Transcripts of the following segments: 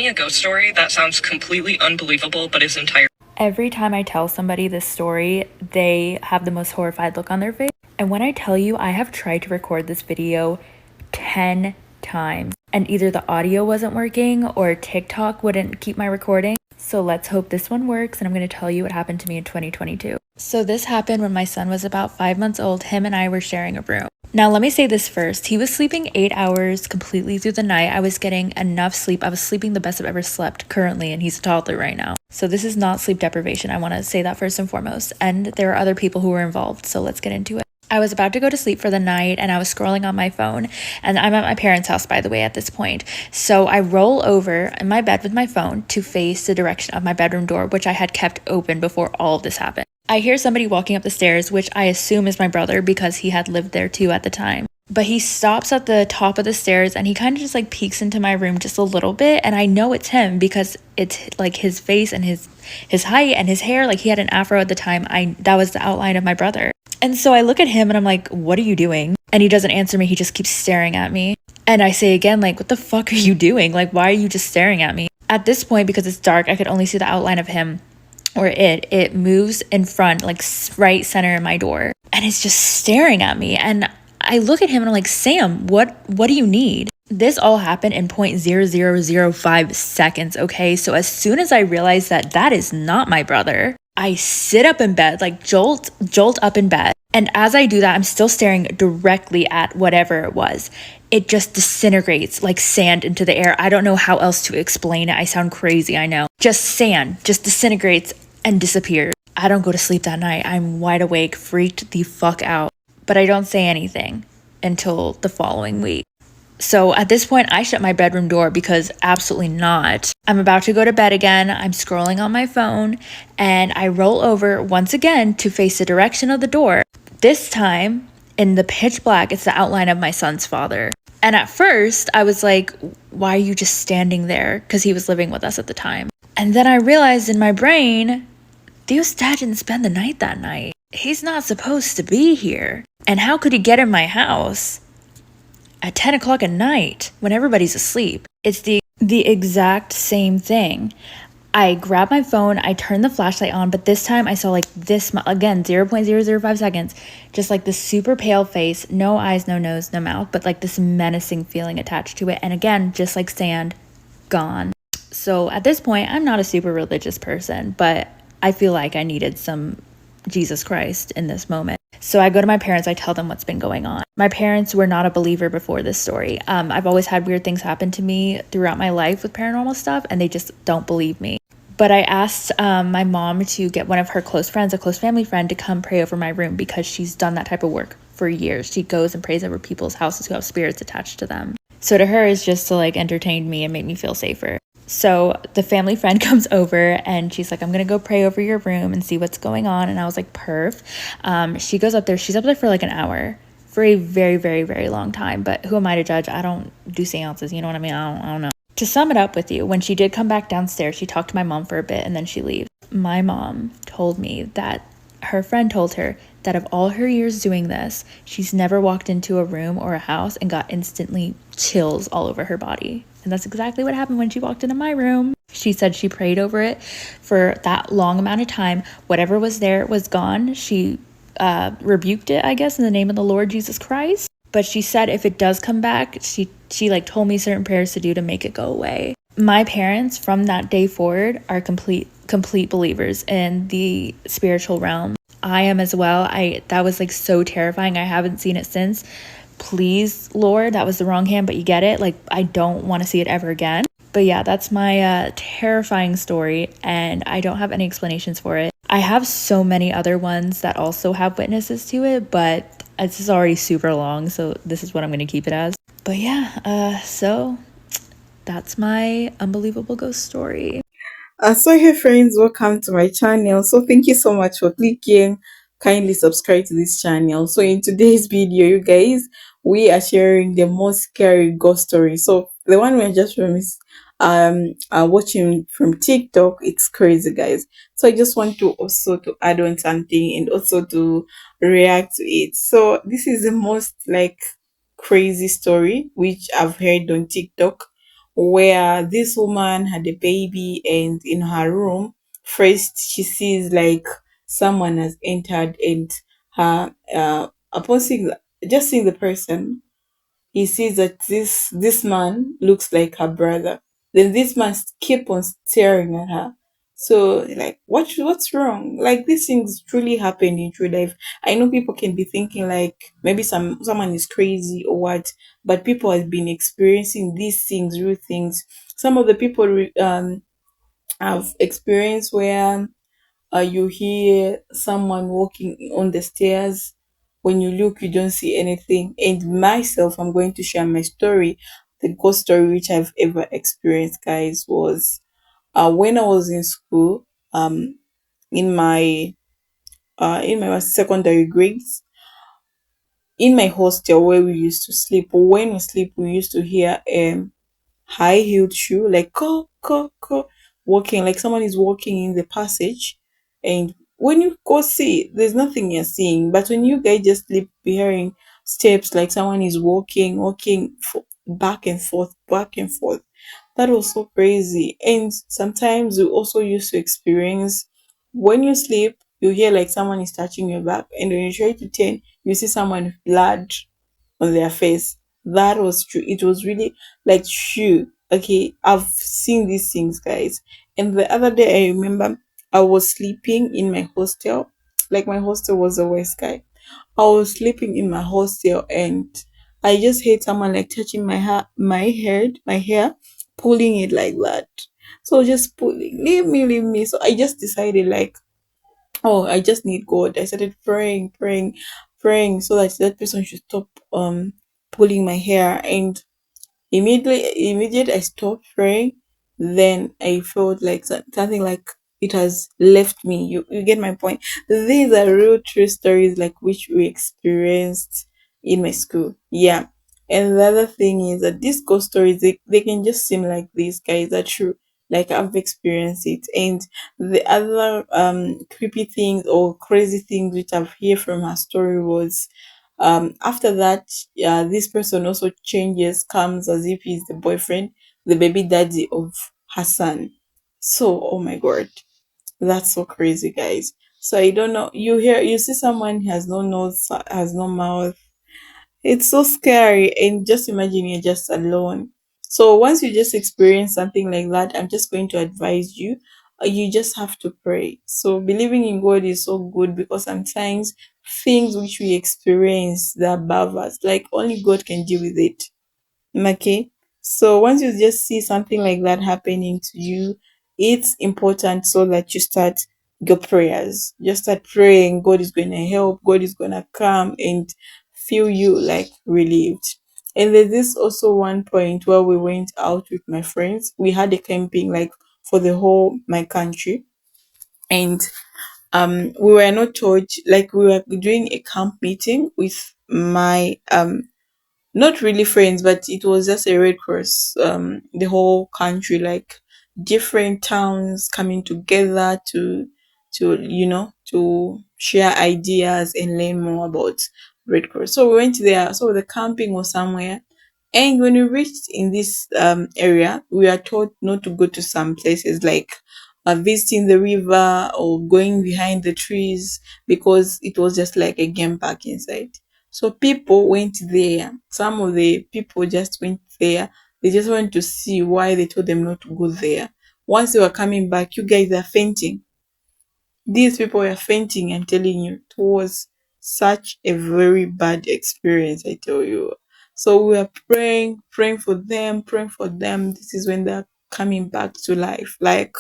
me a ghost story that sounds completely unbelievable but is entirely. Every time I tell somebody this story, they have the most horrified look on their face. And when I tell you, I have tried to record this video 10 times, and either the audio wasn't working or TikTok wouldn't keep my recording. So let's hope this one works, and I'm going to tell you what happened to me in 2022. So this happened when my son was about 5 months old. Him and I were sharing a room. Now, let me say this first. He was sleeping 8 hours completely through the night. I was getting enough sleep. I was sleeping the best I've ever slept currently, and he's a toddler right now. So this is not sleep deprivation. I want to say that first and foremost. And there are other people who were involved, so let's get into it. I was about to go to sleep for the night, and I was scrolling on my phone, and I'm at my parents' house, by the way, at this point. So I roll over in my bed with my phone to face the direction of my bedroom door, which I had kept open before all of this happened. I hear somebody walking up the stairs, which I assume is my brother because he had lived there too at the time. But he stops at the top of the stairs and he kind of just like peeks into my room just a little bit. And I know it's him because it's like his face and his height and his hair. Like he had an afro at the time. That was the outline of my brother. And so I look at him and I'm like, what are you doing? And he doesn't answer me. He just keeps staring at me. And I say again, like, what the fuck are you doing? Like, why are you just staring at me? At this point, because it's dark, I could only see the outline of him. Or it moves in front, like right center in my door, and it's just staring at me. And I look at him and I'm like, Sam, what do you need? This all happened in 0.0005 seconds, okay? So as soon as I realized that is not my brother, I sit up in bed, like jolt up in bed. And as I do that, I'm still staring directly at whatever it was. It just disintegrates like sand into the air. I don't know how else to explain it. I sound crazy, I know. Just sand, just disintegrates and disappears. I don't go to sleep that night. I'm wide awake, freaked the fuck out. But I don't say anything until the following week. So at this point, I shut my bedroom door because absolutely not. I'm about to go to bed again. I'm scrolling on my phone and I roll over once again to face the direction of the door. This time, in the pitch black, it's the outline of my son's father. And at first, I was like, why are you just standing there? Because he was living with us at the time. And then I realized in my brain, Dios dad didn't spend the night that night. He's not supposed to be here. And how could he get in my house at 10 o'clock at night when everybody's asleep? It's the exact same thing. I grab my phone, I turn the flashlight on, but this time I saw like this, again, 0.005 seconds, just like this super pale face, no eyes, no nose, no mouth, but like this menacing feeling attached to it. And again, just like sand, gone. So at this point, I'm not a super religious person, but I feel like I needed some Jesus Christ in this moment. So I go to my parents, I tell them what's been going on. My parents were not a believer before this story. I've always had weird things happen to me throughout my life with paranormal stuff, and they just don't believe me. But I asked my mom to get one of her close friends, a close family friend, to come pray over my room because she's done that type of work for years. She goes and prays over people's houses who have spirits attached to them. So to her, it's just to like entertain me and make me feel safer. So the family friend comes over and she's like, I'm going to go pray over your room and see what's going on. And I was like, perf. She goes up there. She's up there for like an hour, for a very, very, very long time. But who am I to judge? I don't do seances. You know what I mean? I don't know. To sum it up with you, when she did come back downstairs, she talked to my mom for a bit and then she leaves. My mom told me that her friend told her that of all her years doing this, she's never walked into a room or a house and got instantly chills all over her body. And that's exactly what happened when she walked into my room. She said she prayed over it for that long amount of time. Whatever was there was gone. She rebuked it, I guess, in the name of the Lord Jesus Christ. But she said if it does come back, she like told me certain prayers to do to make it go away. My parents from that day forward are complete believers in the spiritual realm. I am as well. That was like so terrifying. I haven't seen it since. Please, Lord, that was the wrong hand, but you get it. Like, I don't want to see it ever again. But yeah, that's my terrifying story, and I don't have any explanations for it. I have so many other ones that also have witnesses to it, but this is already super long, so this is what I'm going to keep it as. But yeah, so that's my unbelievable ghost story. So hey friends, welcome to my channel. So thank you so much for clicking. Kindly subscribe to this channel. So in today's video, you guys, we are sharing the most scary ghost story. So the one we just watching from TikTok, it's crazy, guys. So I just want to also to add on something and also to react to it. So this is the most like crazy story which I've heard on TikTok, where this woman had a baby, and in her room, first she sees like someone has entered, and her upon seeing, just seeing the person, he sees that this man looks like her brother. Then this man keep on staring at her. So like, what's wrong? Like, these things truly happen in true life. I know people can be thinking like maybe someone is crazy or what, but people have been experiencing these things, real things. Some of the people have experienced where you hear someone walking on the stairs. When you look, you don't see anything. And myself, I'm going to share my story. The ghost story which I've ever experienced, guys, was when I was in school, um, in my secondary grades, in my hostel where we used to sleep. When we sleep, we used to hear high heeled shoe, like ko, walking, like someone is walking in the passage. And when you go see, there's nothing you're seeing. But when you guys just sleep, be hearing steps, like someone is walking back and forth, back and forth. That was so crazy. And sometimes you also used to experience when you sleep, you hear like someone is touching your back, and when you try to turn, you see someone with blood on their face. That was true. It was really like true. Okay, I've seen these things, guys. And the other day, I remember I was sleeping in my hostel. Like, my hostel was the worst guy. I was sleeping in my hostel, and I just heard someone like touching my hair, pulling it like that. So just pulling, leave me. So I just decided like, oh, I just need God. I started praying so that that person should stop pulling my hair. And immediately I stopped praying, then I felt like something like it has left me. You get my point. These are real true stories like which we experienced in my school. Yeah. And the other thing is that these ghost stories, they can just seem like these guys are true. Like, I've experienced it. And the other creepy things or crazy things which I've heard from her story was, after that, this person also changes, comes as if he's the boyfriend, the baby daddy of her son. So, oh my god, that's so crazy, guys. So I don't know. You see someone who has no nose, has no mouth. It's so scary, and just imagine you're just alone. So once you just experience something like that, I'm just going to advise you. You just have to pray. So believing in God is so good, because sometimes things which we experience that above us, like only God can deal with it. Okay. So once you just see something like that happening to you, it's important so that you start your prayers. Just start praying. God is going to help. God is going to come and feel you like relieved. And there's this also one point where we went out with my friends. We had a camping like for the whole my country. And we were not told, like, we were doing a camp meeting with my not really friends, but it was just a Red Cross, the whole country, like different towns coming together to share ideas and learn more about Red Cross. So we went there. So the camping was somewhere, and when we reached in this area, we are told not to go to some places like visiting the river or going behind the trees, because it was just like a game park inside. So people went there. Some of the people just went there. They just wanted to see why they told them not to go there. Once they were coming back, you guys are fainting. These people were fainting, I'm telling you. It was such a very bad experience, I tell you. So we were praying for them, praying for them. This is when they're coming back to life. Like,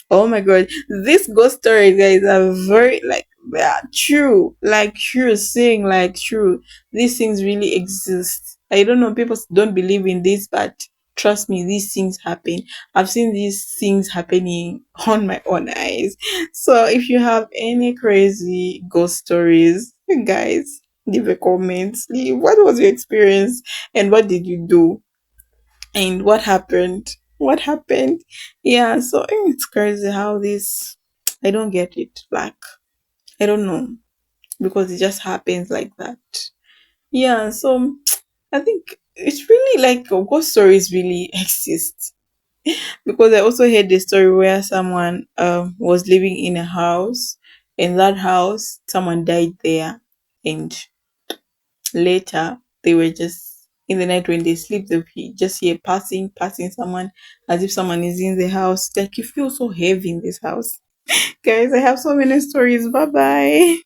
oh my god, these ghost stories, guys, are very like they are true, like true, saying like true. These things really exist. I don't know, people don't believe in this, but trust me, these things happen. I've seen these things happening on my own eyes. So if you have any crazy ghost stories, guys, leave a comment. Leave what was your experience and what did you do? And what happened. Yeah, so it's crazy how this, I don't get it, like, I don't know, because it just happens like that. Yeah, so I think it's really like ghost stories really exist. Because I also heard the story where someone was living in a house. In that house, someone died there, and later they were just in the night when they sleep, they just hear passing someone, as if someone is in the house. Like you feel so heavy in this house. Guys, I have so many stories. Bye bye.